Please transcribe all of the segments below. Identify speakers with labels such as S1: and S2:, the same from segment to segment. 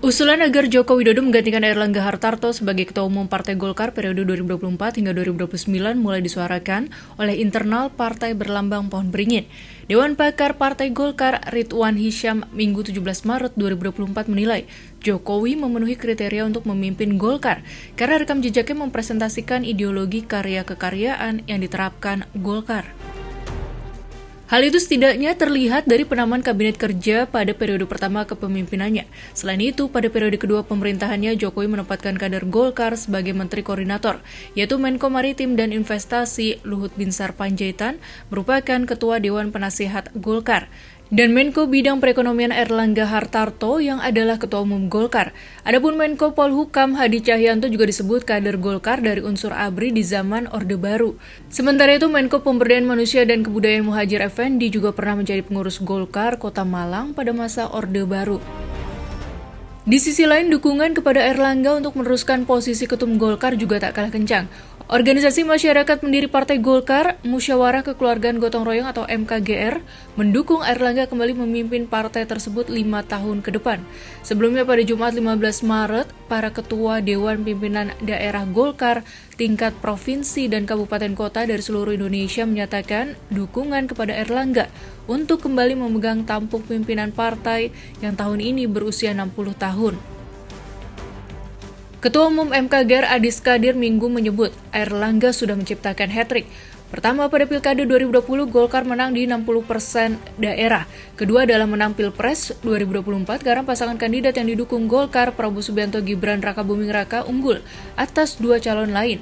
S1: Usulan agar Joko Widodo menggantikan Airlangga Hartarto sebagai Ketua Umum Partai Golkar periode 2024 hingga 2029 mulai disuarakan oleh internal partai berlambang pohon beringin. Dewan Pakar Partai Golkar Ridwan Hisyam Minggu 17 Maret 2024 menilai Jokowi memenuhi kriteria untuk memimpin Golkar karena rekam jejaknya mempresentasikan ideologi karya kekaryaan yang diterapkan Golkar. Hal itu setidaknya terlihat dari penamaan kabinet kerja pada periode pertama kepemimpinannya. Selain itu, pada periode kedua pemerintahannya, Jokowi menempatkan kader Golkar sebagai Menteri Koordinator, yaitu Menko Maritim dan Investasi Luhut Binsar Panjaitan, merupakan Ketua Dewan Penasihat Golkar, dan Menko Bidang Perekonomian Airlangga Hartarto yang adalah Ketua Umum Golkar. Adapun Menko Polhukam Hadi Cahyanto juga disebut kader Golkar dari unsur ABRI di zaman Orde Baru. Sementara itu, Menko Pemberdayaan Manusia dan Kebudayaan Muhadjir Effendi juga pernah menjadi pengurus Golkar Kota Malang pada masa Orde Baru. Di sisi lain, dukungan kepada Airlangga untuk meneruskan posisi ketum Golkar juga tak kalah kencang. Organisasi Masyarakat Pendiri Partai Golkar, Musyawarah Kekeluargaan Gotong Royong atau MKGR, mendukung Airlangga kembali memimpin partai tersebut 5 tahun ke depan. Sebelumnya pada Jumat 15 Maret, para ketua Dewan Pimpinan Daerah Golkar tingkat provinsi dan kabupaten kota dari seluruh Indonesia menyatakan dukungan kepada Airlangga untuk kembali memegang tampuk pimpinan partai yang tahun ini berusia 60 tahun. Ketua Umum MKGR Adis Kadir Minggu menyebut Airlangga sudah menciptakan hat-trick. Pertama, pada Pilkada 2020, Golkar menang di 60% daerah. Kedua adalah menang Pilpres 2024 karena pasangan kandidat yang didukung Golkar, Prabowo Subianto Gibran Rakabuming Raka unggul atas dua calon lain.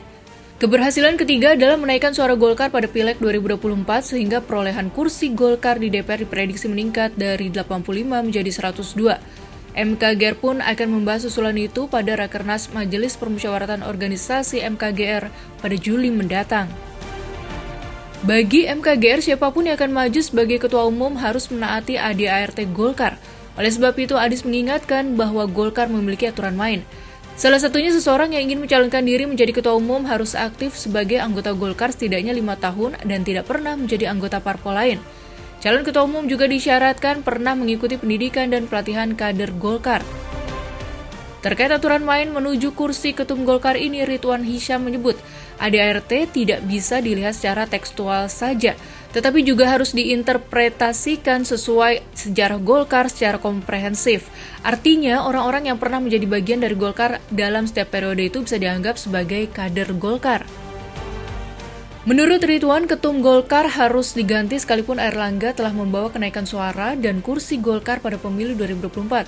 S1: Keberhasilan ketiga adalah menaikkan suara Golkar pada Pileg 2024 sehingga perolehan kursi Golkar di DPR diprediksi meningkat dari 85 menjadi 102. MKGR pun akan membahas usulan itu pada Rakernas Majelis Permusyawaratan Organisasi MKGR pada Juli mendatang. Bagi MKGR, siapapun yang akan maju sebagai Ketua Umum harus menaati ADART Golkar. Oleh sebab itu, Adis mengingatkan bahwa Golkar memiliki aturan main. Salah satunya seseorang yang ingin mencalonkan diri menjadi Ketua Umum harus aktif sebagai anggota Golkar setidaknya 5 tahun dan tidak pernah menjadi anggota parpol lain. Calon Ketua Umum juga disyaratkan pernah mengikuti pendidikan dan pelatihan kader Golkar. Terkait aturan main menuju kursi ketum Golkar ini, Ridwan Hisyam menyebut ADART tidak bisa dilihat secara tekstual saja, tetapi juga harus diinterpretasikan sesuai sejarah Golkar secara komprehensif. Artinya, orang-orang yang pernah menjadi bagian dari Golkar dalam setiap periode itu bisa dianggap sebagai kader Golkar. Menurut Ridwan, ketum Golkar harus diganti sekalipun Airlangga telah membawa kenaikan suara dan kursi Golkar pada pemilu 2024.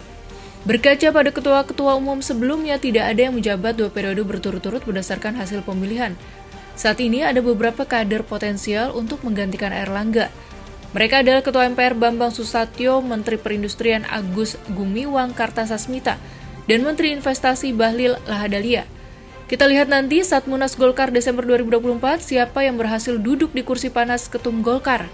S1: Berkaca pada ketua-ketua umum sebelumnya, tidak ada yang menjabat 2 periode berturut-turut berdasarkan hasil pemilihan. Saat ini ada beberapa kader potensial untuk menggantikan Airlangga. Mereka adalah Ketua MPR Bambang Susatyo, Menteri Perindustrian Agus Gumiwang Kartasasmita, dan Menteri Investasi Bahlil Lahadalia. Kita lihat nanti saat Munas Golkar Desember 2024 siapa yang berhasil duduk di kursi panas ketum Golkar.